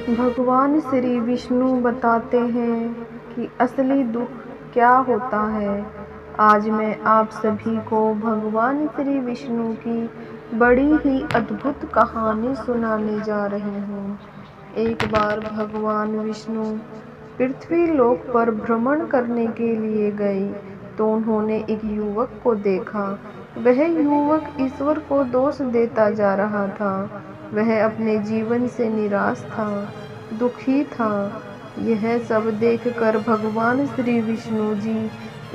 भगवान श्री विष्णु बताते हैं कि असली दुख क्या होता है। आज मैं आप सभी को भगवान श्री विष्णु की बड़ी ही अद्भुत कहानी सुनाने जा रही हूँ। एक बार भगवान विष्णु पृथ्वी लोक पर भ्रमण करने के लिए गए तो उन्होंने एक युवक को देखा। वह युवक ईश्वर को दोष देता जा रहा था। वह अपने जीवन से निराश था, दुखी था। यह सब देखकर भगवान श्री विष्णु जी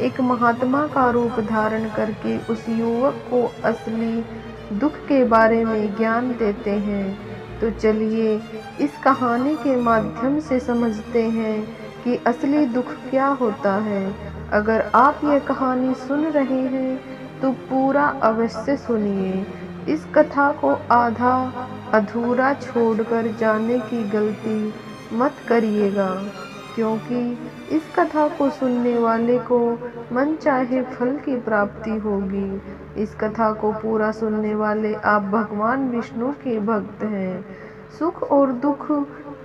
एक महात्मा का रूप धारण करके उस युवक को असली दुख के बारे में ज्ञान देते हैं। तो चलिए इस कहानी के माध्यम से समझते हैं कि असली दुख क्या होता है। अगर आप ये कहानी सुन रहे हैं तो पूरा अवश्य सुनिए। इस कथा को आधा अधूरा छोड़कर जाने की गलती मत करिएगा, क्योंकि इस कथा को सुनने वाले को मनचाहे फल की प्राप्ति होगी। इस कथा को पूरा सुनने वाले आप भगवान विष्णु के भक्त हैं। सुख और दुख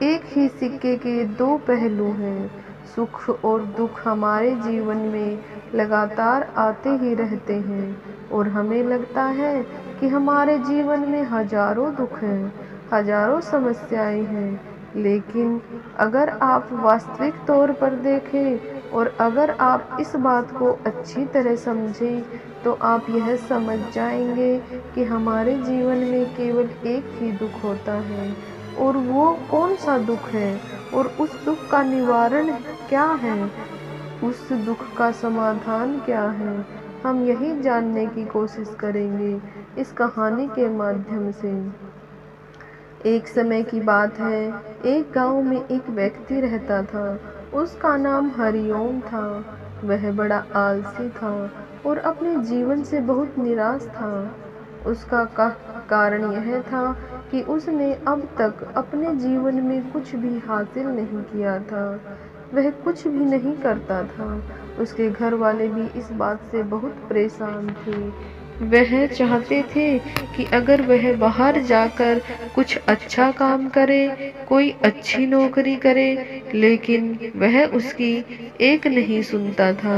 एक ही सिक्के के दो पहलू हैं। सुख और दुख हमारे जीवन में लगातार आते ही रहते हैं और हमें लगता है कि हमारे जीवन में हजारों दुख हैं, हजारों समस्याएं हैं। लेकिन अगर आप वास्तविक तौर पर देखें और अगर आप इस बात को अच्छी तरह समझें तो आप यह समझ जाएंगे कि हमारे जीवन में केवल एक ही दुख होता है। और वो कौन सा दुख है और उस दुख का निवारण क्या है, उस दुख का समाधान क्या है, हम यही जानने की कोशिश करेंगे इस कहानी के माध्यम से। एक समय की बात है, एक गांव में एक व्यक्ति रहता था। उसका नाम हरिओम था। वह बड़ा आलसी था और अपने जीवन से बहुत निराश था। उसका कारण यह था कि उसने अब तक अपने जीवन में कुछ भी हासिल नहीं किया था। वह कुछ भी नहीं करता था। उसके घर वाले भी इस बात से बहुत परेशान थे। वह चाहते थे कि अगर वह बाहर जाकर कुछ अच्छा काम करे, कोई अच्छी नौकरी करे, लेकिन वह उसकी एक नहीं सुनता था।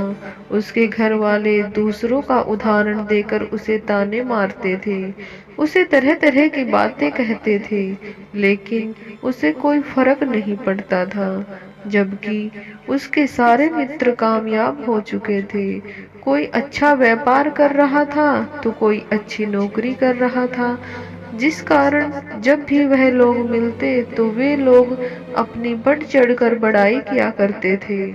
उसके घर वाले दूसरों का उदाहरण देकर उसे ताने मारते थे, उसे तरह तरह की बातें कहते थे, लेकिन उसे कोई फर्क नहीं पड़ता था। जबकि उसके सारे मित्र कामयाब हो चुके थे। कोई अच्छा व्यापार कर रहा था तो कोई अच्छी नौकरी कर रहा था, जिस कारण जब भी वह लोग मिलते तो वे लोग अपनी बढ़ चढ़कर बड़ाई किया करते थे।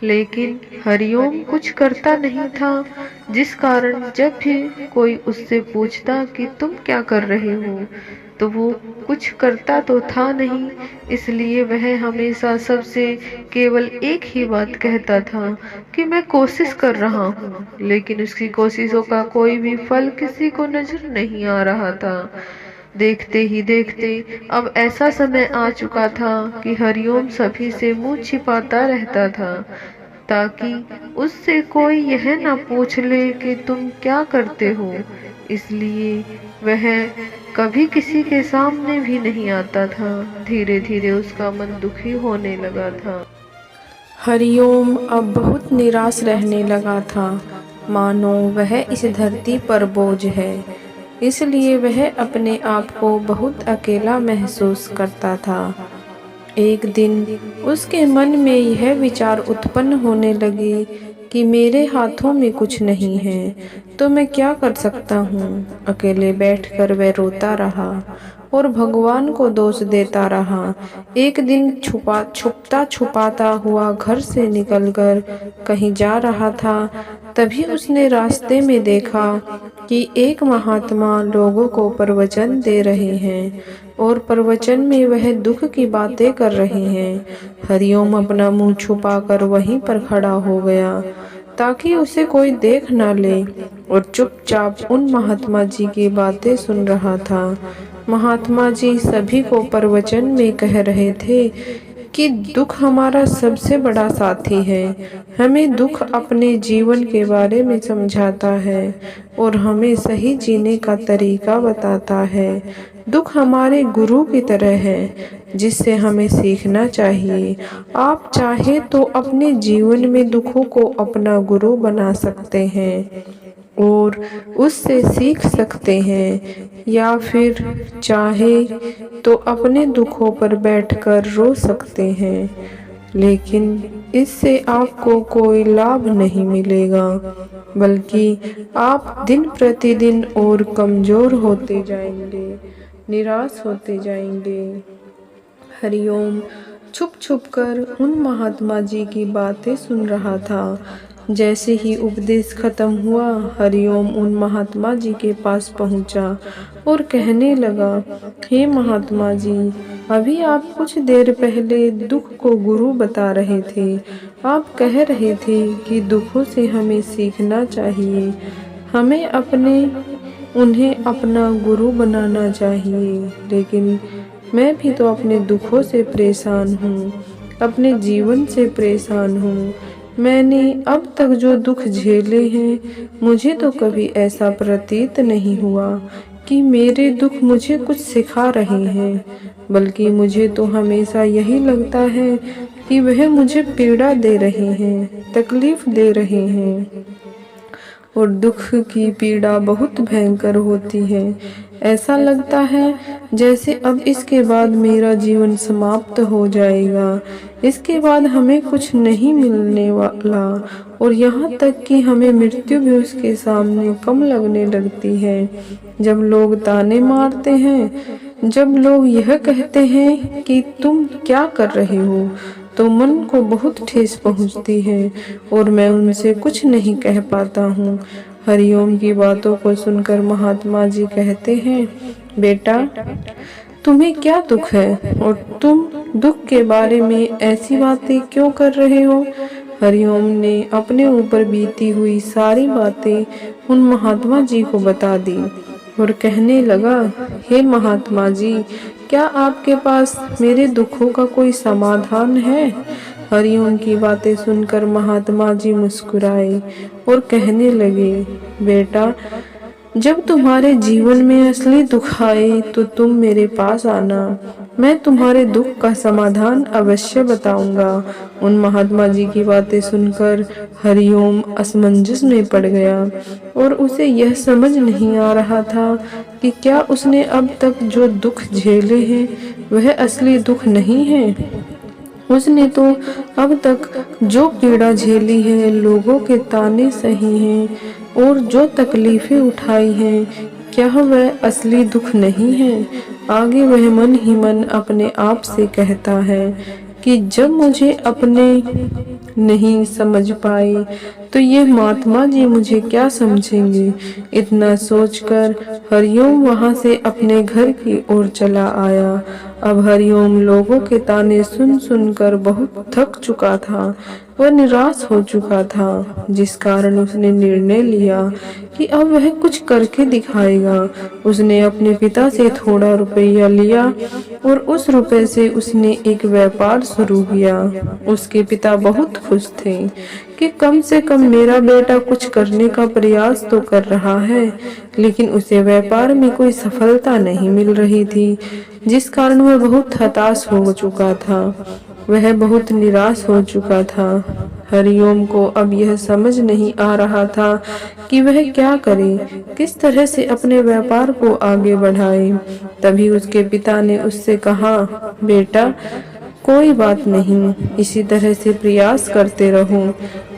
लेकिन हरिओम कुछ करता नहीं था, जिस कारण जब भी कोई उससे पूछता कि तुम क्या कर रहे हो तो वो कुछ करता तो था नहीं। इसलिए वह हमेशा सबसे केवल एक ही बात कहता था कि मैं कोशिश कर रहा हूँ, लेकिन उसकी कोशिशों का कोई भी फल किसी को नजर नहीं आ रहा था। देखते ही देखते अब ऐसा समय आ चुका था कि हरिओम सभी से मुंह छिपाता रहता था, ताकि उससे कोई यह ना पूछ ले कि तुम क्या करते हो। इसलिए वह कभी किसी के सामने भी नहीं आता था। धीरे धीरे उसका मन दुखी होने लगा था। हरिओम अब बहुत निराश रहने लगा था, मानो वह इस धरती पर बोझ है। इसलिए वह अपने आप को बहुत अकेला महसूस करता था। एक दिन उसके मन में यह विचार उत्पन्न होने लगी कि मेरे हाथों में कुछ नहीं है तो मैं क्या कर सकता हूँ। अकेले बैठकर वह रोता रहा और भगवान को दोष देता रहा। एक दिन छुपता छुपाता हुआ घर से निकलकर कहीं जा रहा था। तभी उसने रास्ते में देखा कि एक महात्मा लोगों को प्रवचन दे रहे हैं और प्रवचन में वह दुख की बातें कर रहे हैं। हरिओम अपना मुंह छुपाकर वहीं पर खड़ा हो गया ताकि उसे कोई देख ना ले और चुपचाप उन महात्मा जी की बातें सुन रहा था। महात्मा जी सभी को प्रवचन में कह रहे थे कि दुख हमारा सबसे बड़ा साथी है। हमें दुख अपने जीवन के बारे में समझाता है और हमें सही जीने का तरीका बताता है। दुख हमारे गुरु की तरह है जिससे हमें सीखना चाहिए। आप चाहे तो अपने जीवन में दुखों को अपना गुरु बना सकते हैं और उससे सीख सकते हैं, या फिर चाहे तो अपने दुखों पर बैठकर रो सकते हैं, लेकिन इससे आपको कोई लाभ नहीं मिलेगा, बल्कि आप दिन प्रतिदिन और कमज़ोर होते जाएंगे, निराश होते जाएंगे। हरिओम छुप छुप कर उन महात्मा जी की बातें सुन रहा था। जैसे ही उपदेश खत्म हुआ, हरिओम उन महात्मा जी के पास पहुंचा और कहने लगा, हे महात्मा जी, अभी आप कुछ देर पहले दुख को गुरु बता रहे थे। आप कह रहे थे कि दुखों से हमें सीखना चाहिए, हमें उन्हें अपना गुरु बनाना चाहिए। लेकिन मैं भी तो अपने दुखों से परेशान हूँ, अपने जीवन से परेशान हूँ। मैंने अब तक जो दुख झेले हैं, मुझे तो कभी ऐसा प्रतीत नहीं हुआ कि मेरे दुख मुझे कुछ सिखा रहे हैं, बल्कि मुझे तो हमेशा यही लगता है कि वह मुझे पीड़ा दे रहे हैं, तकलीफ दे रहे हैं। और दुख की पीड़ा बहुत भयंकर होती है। ऐसा लगता है जैसे अब इसके बाद मेरा जीवन समाप्त हो जाएगा, इसके बाद हमें कुछ नहीं मिलने वाला, और यहाँ तक कि हमें मृत्यु भी उसके सामने कम लगने लगती है। जब लोग ताने मारते हैं, जब लोग यह कहते हैं कि तुम क्या कर रहे हो, तो मन को बहुत ठेस पहुंचती है और मैं उनसे कुछ नहीं कह पाता हूँ। हरिओम की बातों को सुनकर महात्मा जी कहते हैं, बेटा, तुम्हें क्या दुख है और तुम दुख के बारे में ऐसी बातें क्यों कर रहे हो? हरिओम ने अपने ऊपर बीती हुई सारी बातें उन महात्मा जी को बता दी और कहने लगा, हे महात्मा जी, क्या आपके पास मेरे दुखों का कोई समाधान है? हरिओम की बातें सुनकर महात्मा जी मुस्कुराए और कहने लगे, बेटा, जब तुम्हारे जीवन में असली दुख आए तो तुम मेरे पास आना, मैं तुम्हारे दुख का समाधान अवश्य बताऊंगा। उन महात्मा जी की बातें सुनकर हरिओम असमंजस में पड़ गया और उसे यह समझ नहीं आ रहा था कि क्या उसने अब तक जो दुख झेले हैं वह असली दुख नहीं है। उसने तो अब तक जो पीड़ा झेली है, लोगों के ताने सही हैं और जो तकलीफें उठाई हैं, क्या वह असली दुख नहीं है? आगे वह मन ही मन अपने आप से कहता है कि जब मुझे अपने नहीं समझ पाए तो ये महात्मा जी मुझे क्या समझेंगे। इतना सोचकर हरिओम वहां से अपने घर की ओर चला आया। अब हरिओम लोगों के ताने सुन सुनकर बहुत थक चुका था, वह निराश हो चुका था, जिस कारण उसने निर्णय लिया कि अब वह कुछ करके दिखाएगा। उसने अपने पिता से थोड़ा रुपया लिया और उस रुपए से उसने एक व्यापार शुरू किया। उसके पिता बहुत खुश थे कि कम से कम मेरा बेटा कुछ करने का प्रयास तो कर रहा है, लेकिन उसे व्यापार में कोई सफलता नहीं मिल रही थी, जिस कारण वह बहुत हताश हो चुका था, वह बहुत निराश हो चुका था। हरिओम को अब यह समझ नहीं आ रहा था कि वह क्या करे, किस तरह से अपने व्यापार को आगे बढ़ाए। तभी उसके पिता ने उससे कहा, बेटा, कोई बात नहीं, इसी तरह से प्रयास करते रहो,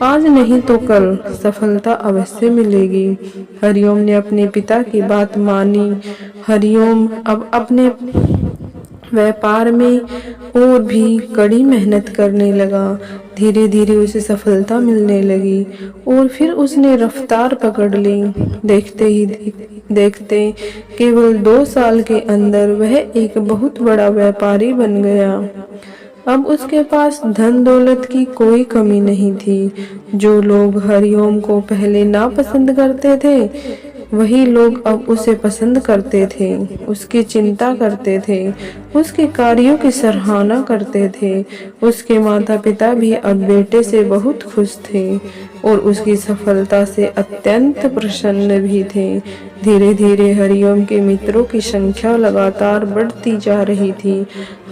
आज नहीं तो कल सफलता अवश्य मिलेगी। हरिओम ने अपने पिता की बात मानी। हरिओम अब अपने व्यापार में और भी कड़ी मेहनत करने लगा। धीरे धीरे उसे सफलता मिलने लगी और फिर उसने रफ्तार पकड़ ली। देखते ही देखते केवल 2 साल के अंदर वह एक बहुत बड़ा व्यापारी बन गया। अब उसके पास धन दौलत की कोई कमी नहीं थी। जो लोग हरिओम को पहले नापसंद करते थे, वही लोग अब उसे पसंद करते थे, उसकी चिंता करते थे, उसके कार्यों की सराहना करते थे। उसके माता पिता भी अब बेटे से बहुत खुश थे और उसकी सफलता से अत्यंत प्रसन्न भी थे। धीरे धीरे हरिओम के मित्रों की संख्या लगातार बढ़ती जा रही थी।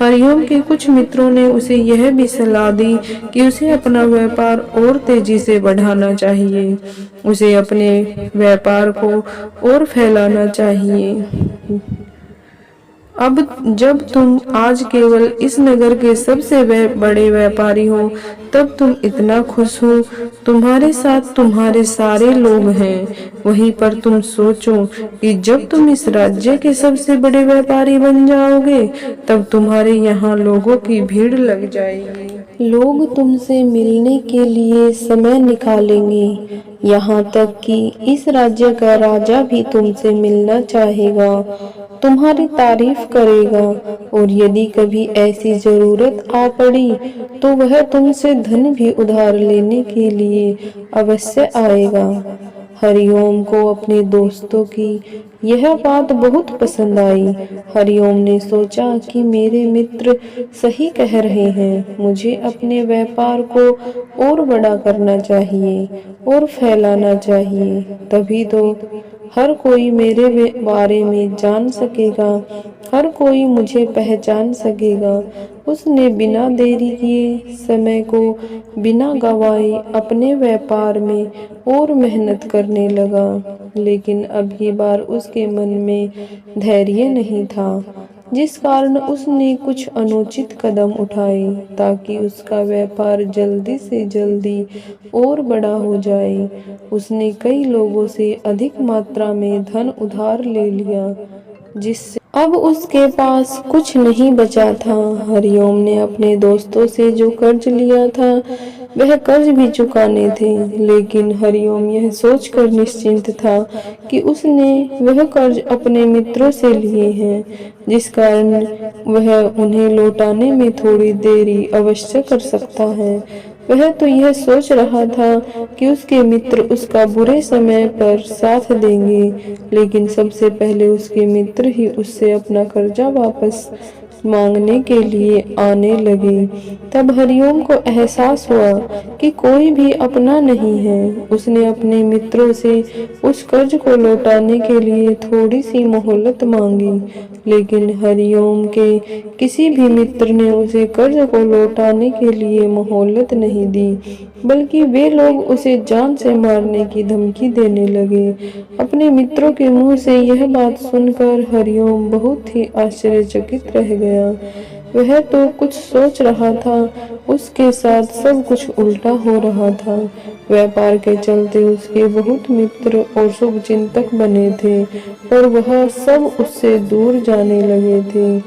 हरिओम के कुछ मित्रों ने उसे यह भी सलाह दी कि उसे अपना व्यापार और तेजी से बढ़ाना चाहिए, उसे अपने व्यापार को और फैलाना चाहिए। अब जब तुम आज केवल इस नगर के सबसे बड़े व्यापारी हो, तब तुम इतना खुश हो। तुम्हारे साथ तुम्हारे सारे लोग हैं। वहीं पर तुम सोचो कि जब तुम इस राज्य के सबसे बड़े व्यापारी बन जाओगे, तब तुम्हारे यहाँ लोगों की भीड़ लग जाएगी। लोग तुमसे मिलने के लिए समय निकालेंगे, यहाँ तक कि इस राज्य का राजा भी तुमसे मिलना चाहेगा, तुम्हारी तारीफ करेगा और यदि कभी ऐसी जरूरत आ पड़ी तो वह तुमसे धन भी उधार लेने के लिए अवश्य आएगा। हरिओम को अपने दोस्तों की यह बात बहुत पसंद आई। हरिओम ने सोचा कि मेरे मित्र सही कह रहे हैं, मुझे अपने व्यापार को और बड़ा करना चाहिए और फैलाना चाहिए, तभी तो हर कोई मेरे बारे में जान सकेगा, हर कोई मुझे पहचान सकेगा। उसने बिना देरी किए, समय को बिना गवाए अपने व्यापार में और मेहनत करने लगा। लेकिन अब की बार उसके मन में धैर्य नहीं था, जिस कारण उसने कुछ अनुचित कदम उठाए ताकि उसका व्यापार जल्दी से जल्दी और बड़ा हो जाए। उसने कई लोगों से अधिक मात्रा में धन उधार ले लिया, जिससे अब उसके पास कुछ नहीं बचा था। हरिओम ने अपने दोस्तों से जो कर्ज लिया था वह कर्ज भी चुकाने थे, लेकिन हरिओम यह सोचकर निश्चिंत था कि उसने वह कर्ज अपने मित्रों से लिए हैं, जिस कारण वह उन्हें लौटाने में थोड़ी देरी अवश्य कर सकता है। वह तो यह सोच रहा था कि उसके मित्र उसका बुरे समय पर साथ देंगे, लेकिन सबसे पहले उसके मित्र ही उससे अपना कर्जा वापस मांगने के लिए आने लगे। तब हरिओम को एहसास हुआ कि कोई भी अपना नहीं है। उसने अपने मित्रों से उस कर्ज को लौटाने के लिए थोड़ी सी मोहलत मांगी, लेकिन हरिओम के किसी भी मित्र ने उसे कर्ज को लौटाने के लिए मोहलत नहीं दी, बल्कि वे लोग उसे जान से मारने की धमकी देने लगे। अपने मित्रों के मुंह से यह बात सुनकर हरिओम बहुत ही आश्चर्यचकित रह गया। वह तो कुछ सोच रहा था, उसके साथ सब कुछ उल्टा हो रहा था। व्यापार के चलते उसके बहुत मित्र और शुभचिंतक बने थे, पर वह सब उससे दूर जाने लगे थे।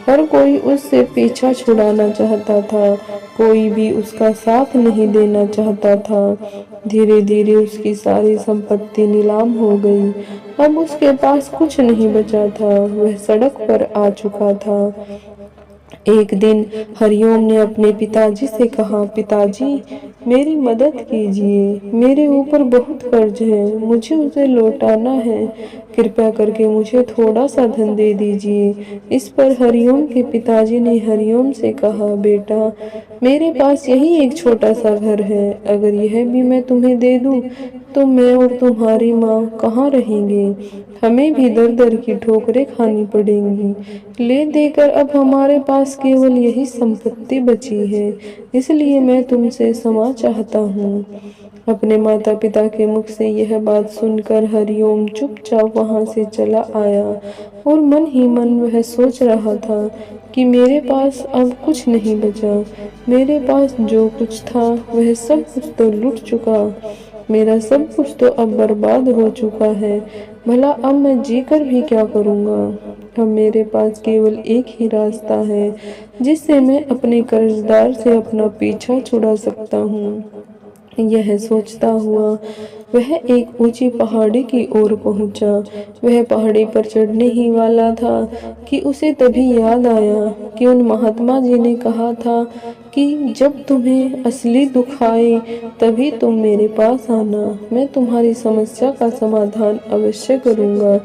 हर कोई उससे पीछा छुड़ाना चाहता था, कोई भी उसका साथ नहीं देना चाहता था। धीरे धीरे उसकी सारी संपत्ति नीलाम हो गई। अब उसके पास कुछ नहीं बचा था, वह सड़क पर आ चुका था। एक दिन हरिओम ने अपने पिताजी से कहा, पिताजी मेरी मदद कीजिए, मेरे ऊपर बहुत कर्ज है, मुझे उसे लौटाना है, कृपया करके मुझे थोड़ा सा धन दे दीजिए। इस पर हरिओम के पिताजी ने हरिओम से कहा, बेटा मेरे पास यही एक छोटा सा घर है, अगर यह भी मैं तुम्हें दे दूं तो मैं और तुम्हारी माँ कहाँ रहेंगे, हमें भी दर दर की ठोकरें खानी पड़ेंगी। ले देकर अब हमारे पास केवल यही संपत्ति बची है, इसलिए मैं तुमसे क्षमा चाहता हूँ। अपने माता पिता के मुख से यह बात सुनकर हरिओम चुपचाप वहां से चला आया और मन ही मन वह सोच रहा था कि मेरे पास अब कुछ नहीं बचा, मेरे पास जो कुछ था वह सब कुछ तो लुट चुका, मेरा सब कुछ तो अब बर्बाद हो चुका है, भला अब मैं जीकर भी क्या करूँगा। अब मेरे पास केवल एक ही रास्ता है जिससे मैं अपने कर्जदार से अपना पीछा छुड़ा सकता हूँ। यह सोचता हुआ वह एक ऊंची पहाड़ी की ओर पहुंचा। वह पहाड़ी पर चढ़ने ही वाला था कि उसे तभी याद आया कि उन महात्मा जी ने कहा था कि जब तुम्हें असली दुख आए तभी तुम मेरे पास आना, मैं तुम्हारी समस्या का समाधान अवश्य करूँगा।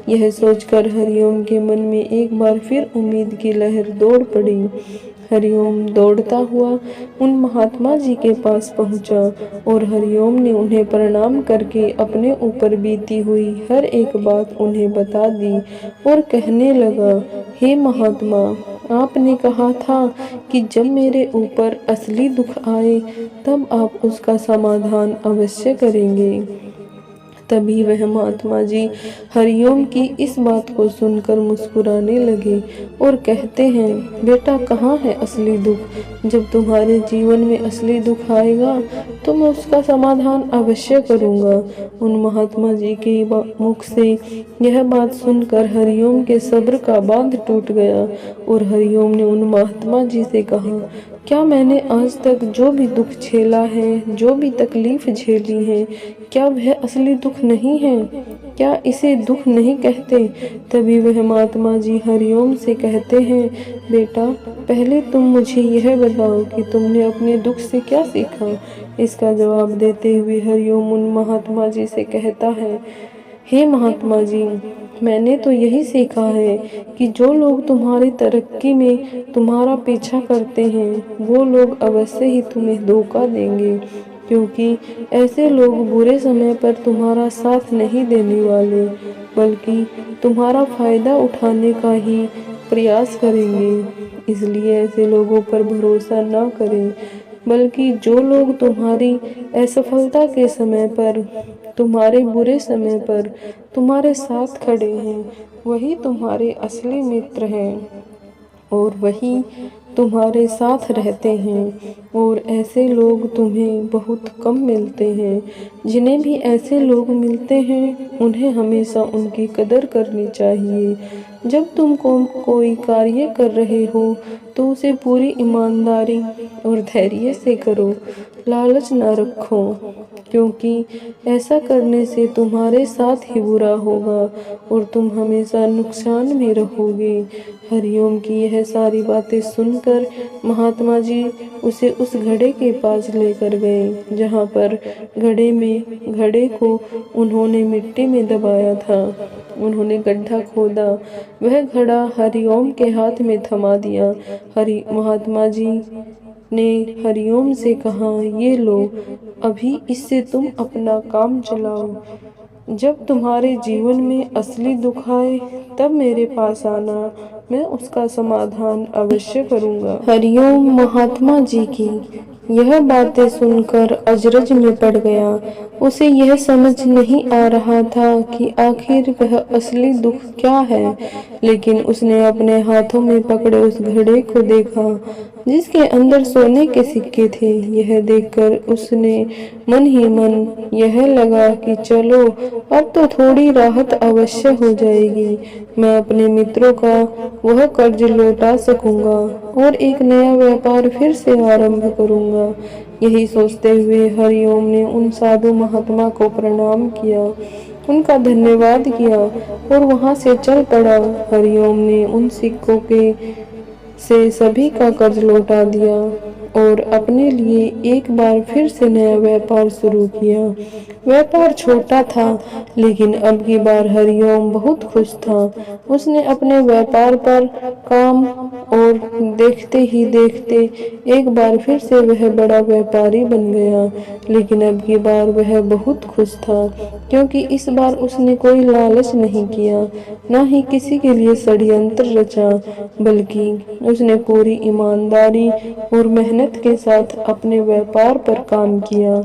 यह सोचकर हरिओम के मन में एक बार फिर उम्मीद की लहर दौड़ पड़ी। हरिओम दौड़ता हुआ उन महात्मा जी के पास पहुंचा और हरिओम ने उन्हें प्रणाम करके अपने ऊपर बीती हुई हर एक बात उन्हें बता दी और कहने लगा, हे महात्मा, आपने कहा था कि जब मेरे ऊपर असली दुख आए तब आप उसका समाधान अवश्य करेंगे। तभी वह महात्मा जी हरिओम की इस बात को सुनकर मुस्कुराने लगे और कहते हैं, बेटा, कहाँ है असली दुख? जब तुम्हारे जीवन में असली दुख आएगा तो मैं उसका समाधान अवश्य करूँगा। उन महात्मा जी के मुख से यह बात सुनकर हरिओम के सब्र का बांध टूट गया और हरिओम ने उन महात्मा जी से कहा, क्या मैंने आज तक जो भी दुख झेला है, जो भी तकलीफ झेली है, क्या वह असली दुख नहीं है? क्या इसे दुख नहीं कहते? तभी वह महात्मा जी हरिओम से कहते हैं, बेटा, पहले तुम मुझे यह बताओ कि तुमने अपने दुख से क्या सीखा। इसका जवाब देते हुए हरिओम उन महात्मा जी से कहता है, हे महात्मा जी, मैंने तो यही सीखा है कि जो लोग तुम्हारी तरक्की में तुम्हारा पीछा करते हैं वो लोग अवश्य ही तुम्हें धोखा देंगे, क्योंकि ऐसे लोग बुरे समय पर तुम्हारा साथ नहीं देने वाले बल्कि तुम्हारा फायदा उठाने का ही प्रयास करेंगे। इसलिए ऐसे लोगों पर भरोसा ना करें, बल्कि जो लोग तुम्हारी असफलता के समय पर, तुम्हारे बुरे समय पर तुम्हारे साथ खड़े हैं वही तुम्हारे असली मित्र हैं और वही तुम्हारे साथ रहते हैं। और ऐसे लोग तुम्हें बहुत कम मिलते हैं। जिन्हें भी ऐसे लोग मिलते हैं उन्हें हमेशा उनकी कदर करनी चाहिए। जब तुम कोई कार्य कर रहे हो तो उसे पूरी ईमानदारी और धैर्य से करो, लालच न रखो, क्योंकि ऐसा करने से तुम्हारे साथ ही बुरा होगा और तुम हमेशा नुकसान में रहोगे। हरिओम की यह सारी बातें सुनकर महात्मा जी उसे उस घड़े के पास लेकर गए जहाँ पर घड़े को उन्होंने मिट्टी में दबाया था। उन्होंने गड्ढा खोदा, वह घड़ा हरिओम के हाथ में थमा दिया। महात्मा जी ने हरिओम से कहा, ये लो, अभी इससे तुम अपना काम चलाओ। जब तुम्हारे जीवन में असली दुख आए तब मेरे पास आना, मैं उसका समाधान अवश्य करूँगा। हरिओम महात्मा जी की यह बातें सुनकर अजरज में पड़ गया। उसे यह समझ नहीं आ रहा था कि आखिर वह असली दुख क्या है, लेकिन उसने अपने हाथों में पकड़े उस घड़े को देखा जिसके अंदर सोने के सिक्के थे। यह देखकर उसने मन ही मन यह लगा कि चलो, अब तो थोड़ी राहत अवश्य हो जाएगी। मैं अपने मित्रों का वह कर्ज लौटा सकूंगा और एक नया व्यापार फिर से आरंभ करूंगा। यही सोचते हुए हरिओम ने उन साधु महात्मा को प्रणाम किया, उनका धन्यवाद किया और वहां से चल पड़ा। हरिओम ने उन सिक्कों से सभी का कर्ज लौटा दिया और अपने लिए एक बार फिर से नया व्यापार शुरू किया। व्यापार छोटा था, लेकिन अब की बार हरिओम बहुत खुश था। उसने अपने व्यापार पर काम और देखते ही देखते एक बार फिर से वह बड़ा व्यापारी बन गया। लेकिन अब की बार वह बहुत खुश था, क्योंकि इस बार उसने कोई लालच नहीं किया, न ही किसी के लिए षड्यंत्र रचा, बल्कि उसने पूरी ईमानदारी और मेहनत के साथ अपने व्यापार पर काम किया।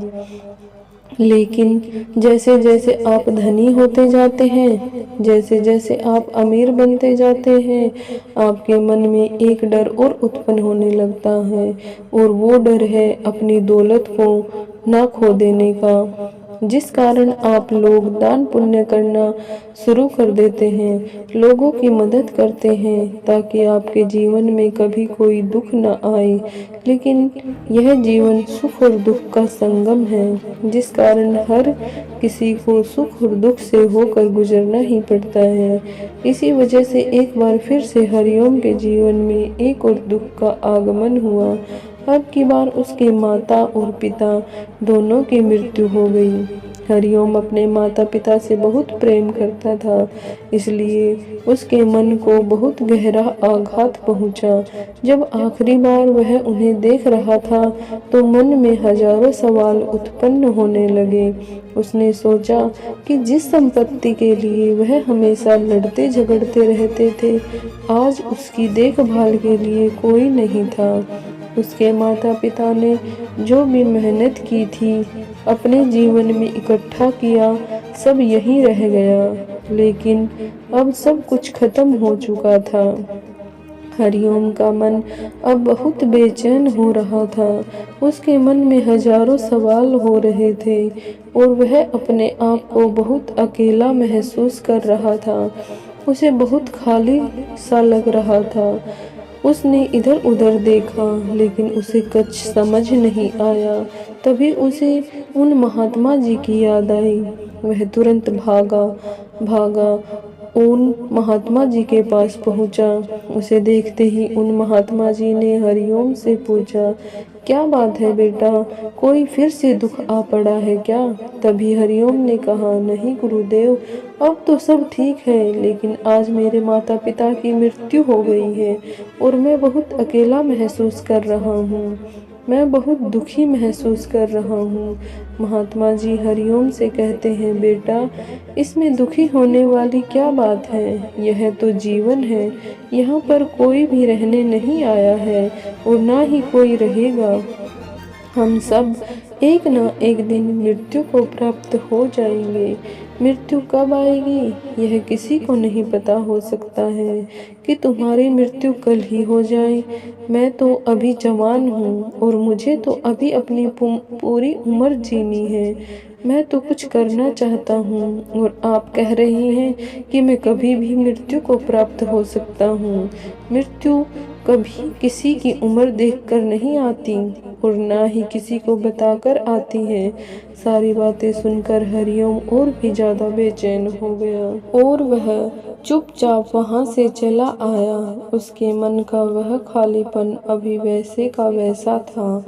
लेकिन जैसे जैसे आप धनी होते जाते हैं, जैसे जैसे आप अमीर बनते जाते हैं, आपके मन में एक डर और उत्पन्न होने लगता है, और वो डर है अपनी दौलत को ना खो देने का, जिस कारण आप लोग दान पुण्य करना शुरू कर देते हैं, लोगों की मदद करते हैं ताकि आपके जीवन में कभी कोई दुख न आए। लेकिन यह जीवन सुख और दुख का संगम है, जिस कारण हर किसी को सुख और दुख से होकर गुजरना ही पड़ता है। इसी वजह से एक बार फिर से हरिओम के जीवन में एक और दुख का आगमन हुआ। अब की बार उसके माता और पिता दोनों की मृत्यु हो गई। हरिओम अपने माता पिता से बहुत प्रेम करता था, इसलिए उसके मन को बहुत गहरा आघात पहुंचा। जब आखिरी बार वह उन्हें देख रहा था तो मन में हजारों सवाल उत्पन्न होने लगे। उसने सोचा कि जिस संपत्ति के लिए वह हमेशा लड़ते झगड़ते रहते थे, आज उसकी देखभाल के लिए कोई नहीं था। उसके माता पिता ने जो भी मेहनत की थी, अपने जीवन में इकट्ठा किया, सब यहीं रह गया। लेकिन अब सब कुछ खत्म हो चुका था। हरिओम का मन अब बहुत बेचैन हो रहा था। उसके मन में हजारों सवाल हो रहे थे और वह अपने आप को बहुत अकेला महसूस कर रहा था। उसे बहुत खाली सा लग रहा था। उसने इधर उधर देखा, लेकिन उसे कुछ समझ नहीं आया। तभी उसे उन महात्मा जी की याद आई। वह तुरंत भागा उन महात्मा जी के पास पहुंचा। उसे देखते ही उन महात्मा जी ने हरिओम से पूछा, क्या बात है बेटा, कोई फिर से दुख आ पड़ा है क्या? तभी हरिओम ने कहा, नहीं गुरुदेव, अब तो सब ठीक है, लेकिन आज मेरे माता पिता की मृत्यु हो गई है और मैं बहुत अकेला महसूस कर रहा हूँ। मैं बहुत दुखी महसूस कर रहा हूँ। महात्मा जी हरिओम से कहते हैं, बेटा, इसमें दुखी होने वाली क्या बात है? यह तो जीवन है। यहाँ पर कोई भी रहने नहीं आया है और ना ही कोई रहेगा। हम सब एक न एक दिन मृत्यु को प्राप्त हो जाएंगे। मृत्यु कब आएगी यह किसी को नहीं पता हो सकता है कि तुम्हारी मृत्यु कल ही हो जाए। मैं तो अभी जवान हूँ और मुझे तो अभी अपनी पूरी उम्र जीनी है। मैं तो कुछ करना चाहता हूँ और आप कह रही हैं कि मैं कभी भी मृत्यु को प्राप्त हो सकता हूँ। मृत्यु कभी किसी की उम्र देखकर नहीं आती और ना ही किसी को बताकर आती है। सारी बातें सुनकर हरिओम और भी ज्यादा बेचैन हो गया और वह चुपचाप वहां से चला आया। उसके मन का वह खालीपन अभी वैसे का वैसा था।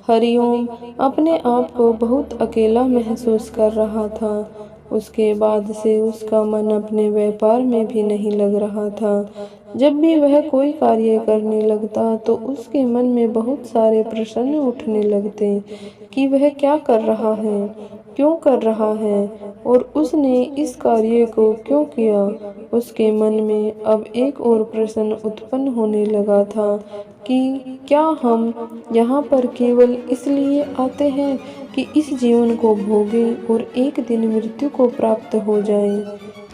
हरिओम अपने आप को बहुत अकेला महसूस कर रहा था। उसके बाद से उसका मन अपने व्यापार में भी नहीं लग रहा था। जब भी वह कोई कार्य करने लगता तो उसके मन में बहुत सारे प्रश्न उठने लगते कि वह क्या कर रहा है, क्यों कर रहा है और उसने इस कार्य को क्यों किया। उसके मन में अब एक और प्रश्न उत्पन्न होने लगा था कि क्या हम यहाँ पर केवल इसलिए आते हैं कि इस जीवन को भोगें और एक दिन मृत्यु को प्राप्त हो जाएं।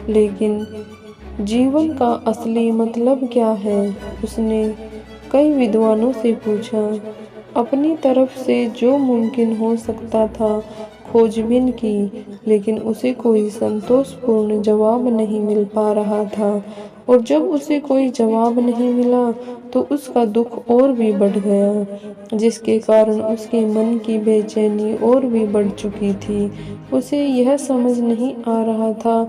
लेकिन जीवन का असली मतलब क्या है? उसने कई विद्वानों से पूछा। अपनी तरफ से जो मुमकिन हो सकता था खोजबीन की, लेकिन उसे कोई संतोषपूर्ण जवाब नहीं मिल पा रहा था। और जब उसे कोई जवाब नहीं मिला तो उसका दुख और भी बढ़ गया, जिसके कारण उसके मन की बेचैनी और भी बढ़ चुकी थी। उसे यह समझ नहीं आ रहा था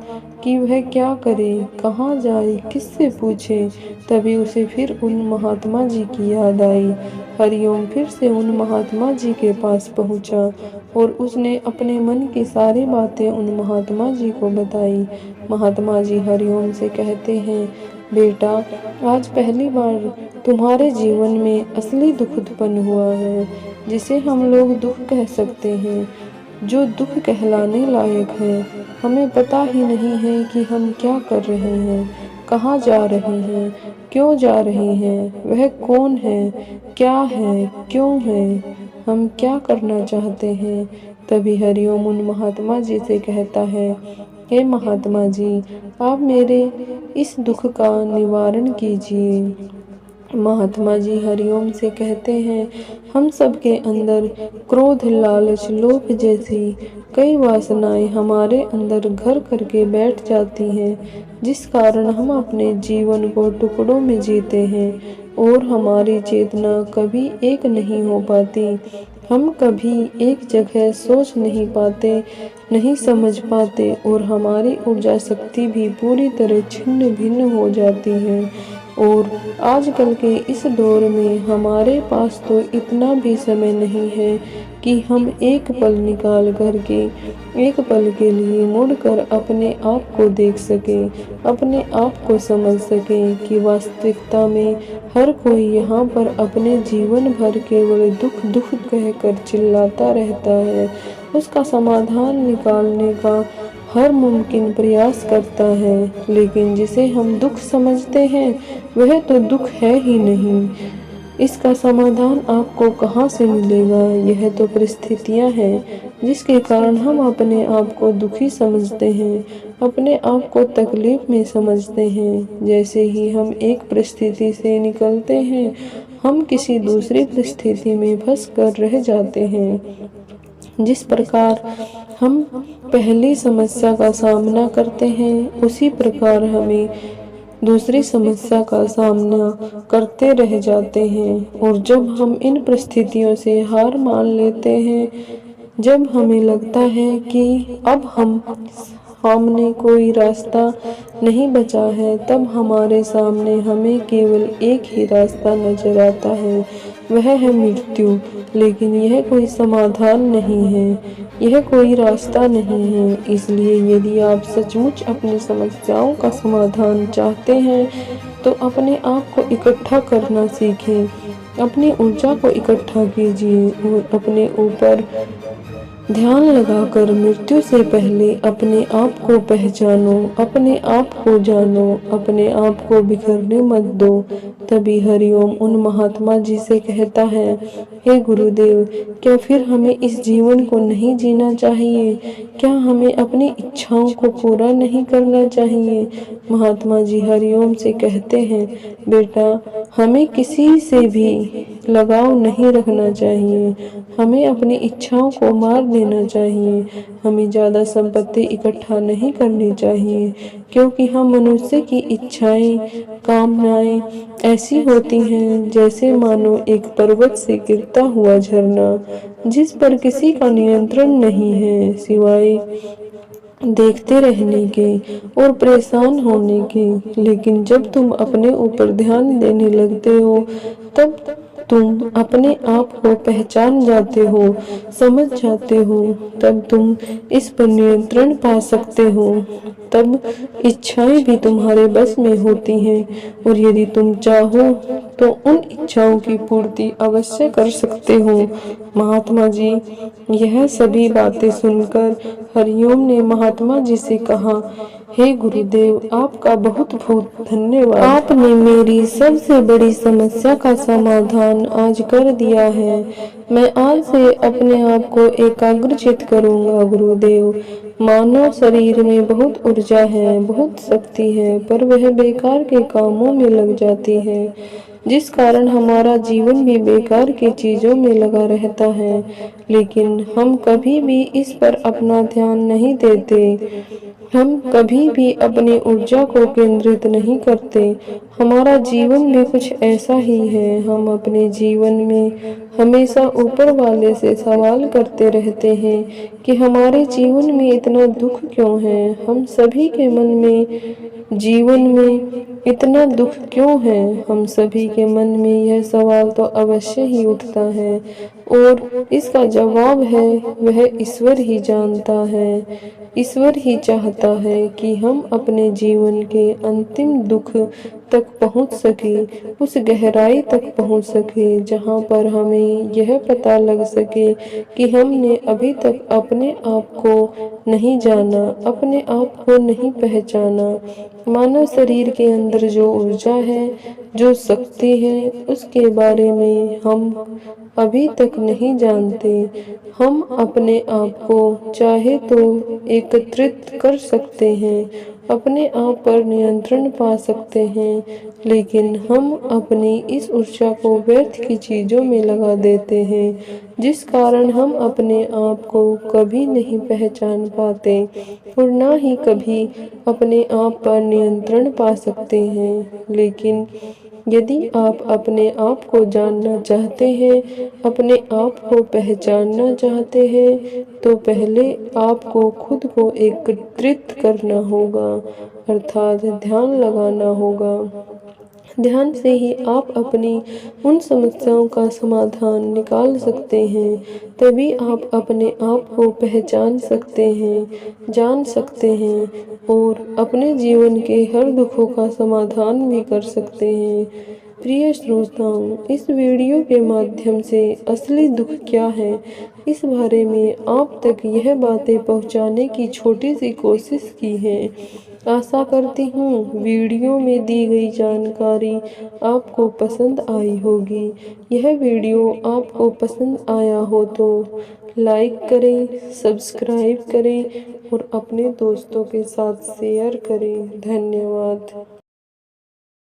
कि वह क्या करे, कहाँ जाए, किससे पूछे। तभी उसे फिर उन महात्मा जी की याद आई। हरिओम फिर से उन महात्मा जी के पास पहुंचा और उसने अपने मन की सारी बातें उन महात्मा जी को बताई। महात्मा जी हरिओम से कहते हैं, बेटा, आज पहली बार तुम्हारे जीवन में असली दुख उत्पन्न हुआ है, जिसे हम लोग दुख कह सकते हैं, जो दुख कहलाने लायक है। हमें पता ही नहीं है कि हम क्या कर रहे हैं, कहाँ जा रहे हैं, क्यों जा रहे हैं, वह कौन है, क्या है, क्यों है, हम क्या करना चाहते हैं। तभी हरिओम उन महात्मा जी से कहता है, हे महात्मा जी, आप मेरे इस दुख का निवारण कीजिए। महात्मा जी हरिओम से कहते हैं, हम सबके अंदर क्रोध, लालच, लोभ जैसी कई वासनाएं हमारे अंदर घर करके बैठ जाती हैं, जिस कारण हम अपने जीवन को टुकड़ों में जीते हैं और हमारी चेतना कभी एक नहीं हो पाती। हम कभी एक जगह सोच नहीं पाते, नहीं समझ पाते और हमारी ऊर्जा शक्ति भी पूरी तरह छिन्न भिन्न हो जाती है और आजकल के इस दौर में हमारे पास तो इतना भी समय नहीं है कि हम एक पल निकाल कर के एक पल के लिए मुड़कर अपने आप को देख सकें, अपने आप को समझ सकें कि वास्तविकता में हर कोई यहाँ पर अपने जीवन भर केवल दुख दुख कहकर चिल्लाता रहता है। उसका समाधान निकालने का हर मुमकिन प्रयास करता है, लेकिन जिसे हम दुख समझते हैं वह तो दुख है ही नहीं। इसका समाधान आपको कहाँ से मिलेगा? यह तो परिस्थितियाँ हैं जिसके कारण हम अपने आप को दुखी समझते हैं, अपने आप को तकलीफ में समझते हैं। जैसे ही हम एक परिस्थिति से निकलते हैं, हम किसी दूसरी परिस्थिति में फंस कर रह जाते हैं। जिस प्रकार हम पहली समस्या का सामना करते हैं, उसी प्रकार हमें दूसरी समस्या का सामना करते रह जाते हैं। और जब हम इन परिस्थितियों से हार मान लेते हैं, जब हमें लगता है कि अब हम सामने कोई रास्ता नहीं बचा है, तब हमारे सामने हमें केवल एक ही रास्ता नजर आता है, वह है मृत्यु। लेकिन यह कोई समाधान नहीं है, यह कोई रास्ता नहीं है। इसलिए यदि आप सचमुच अपनी समस्याओं का समाधान चाहते हैं तो अपने आप को इकट्ठा करना सीखें, अपनी ऊर्जा को इकट्ठा कीजिए और अपने ऊपर ध्यान लगाकर मृत्यु से पहले अपने आप को पहचानो, अपने आप को जानो, अपने आप को बिखरने मत दो। तभी हरिओम उन महात्मा जी से कहता है, हे गुरुदेव, क्या फिर हमें इस जीवन को नहीं जीना चाहिए? क्या हमें अपनी इच्छाओं को पूरा नहीं करना चाहिए? महात्मा जी हरिओम से कहते हैं, बेटा, हमें किसी से भी लगाव नहीं रखना चाहिए, हमें अपनी इच्छाओं को मार देना चाहिए, हमें ज़्यादा संपत्ति इकट्ठा नहीं करनी चाहिए, क्योंकि हम मनुष्य की इच्छाएं, कामनाएं ऐसी होती हैं जैसे मानो एक पर्वत से गिरता हुआ झरना, जिस पर किसी का नियंत्रण नहीं है सिवाय देखते रहने के और परेशान होने के। लेकिन जब तुम अपने ऊपर ध्यान देने लगते हो, तब तुम अपने आप को पहचान जाते हो, समझ जाते हो, तब तुम इस पर नियंत्रण पा सकते हो। तब इच्छाएं भी तुम्हारे बस में होती हैं और यदि तुम चाहो तो उन इच्छाओं की पूर्ति अवश्य कर सकते हो। महात्मा जी यह सभी बातें सुनकर हरिओम ने महात्मा जी से कहा, हे गुरुदेव, आपका बहुत बहुत धन्यवाद। आपने मेरी सबसे बड़ी समस्या का समाधान आज कर दिया है। मैं आज से अपने आप को एकाग्रचित करूंगा गुरुदेव। मानव शरीर में बहुत ऊर्जा है, बहुत शक्ति है, पर वह बेकार के कामों में लग जाती है, जिस कारण हमारा जीवन भी बेकार की चीजों में लगा रहता है। लेकिन हम कभी भी इस पर अपना ध्यान नहीं देते, हम कभी भी अपनी ऊर्जा को केंद्रित नहीं करते। हमारा जीवन भी कुछ ऐसा ही है। हम अपने जीवन में हमेशा ऊपर वाले से सवाल करते रहते हैं कि हमारे जीवन में इतना दुख क्यों है, हम सभी के मन में जीवन में इतना दुख क्यों है। हम सभी के मन में यह सवाल तो अवश्य ही उठता है और इसका जवाब है वह ईश्वर ही जानता है। ईश्वर ही चाहता है कि हम अपने जीवन के अंतिम दुख तक पहुंच सके, उस गहराई तक पहुंच सके जहां पर हमें यह पता लग सके कि हमने अभी तक अपने आप को नहीं जाना, अपने आप को नहीं पहचाना। मानव शरीर के अंदर जो ऊर्जा है, जो शक्ति है, उसके बारे में हम अभी तक नहीं जानते। हम अपने आप को चाहे तो एकत्रित कर सकते हैं, अपने आप पर नियंत्रण पा सकते हैं, लेकिन हम अपनी इस ऊर्जा को व्यर्थ की चीजों में लगा देते हैं, जिस कारण हम अपने आप को कभी नहीं पहचान पाते और ना ही कभी अपने आप पर नियंत्रण पा सकते हैं। लेकिन यदि आप अपने आप को जानना चाहते हैं, अपने आप को पहचानना चाहते हैं, तो पहले आपको खुद को एकत्रित करना होगा, अर्थात ध्यान लगाना होगा। ध्यान से ही आप अपनी उन समस्याओं का समाधान निकाल सकते हैं। तभी आप अपने आप को पहचान सकते हैं, जान सकते हैं और अपने जीवन के हर दुखों का समाधान भी कर सकते हैं। प्रिय श्रोताओं, इस वीडियो के माध्यम से असली दुख क्या है, इस बारे में आप तक यह बातें पहुंचाने की छोटी सी कोशिश की है। आशा करती हूँ वीडियो में दी गई जानकारी आपको पसंद आई होगी। यह वीडियो आपको पसंद आया हो तो लाइक करें, सब्सक्राइब करें और अपने दोस्तों के साथ शेयर करें। धन्यवाद।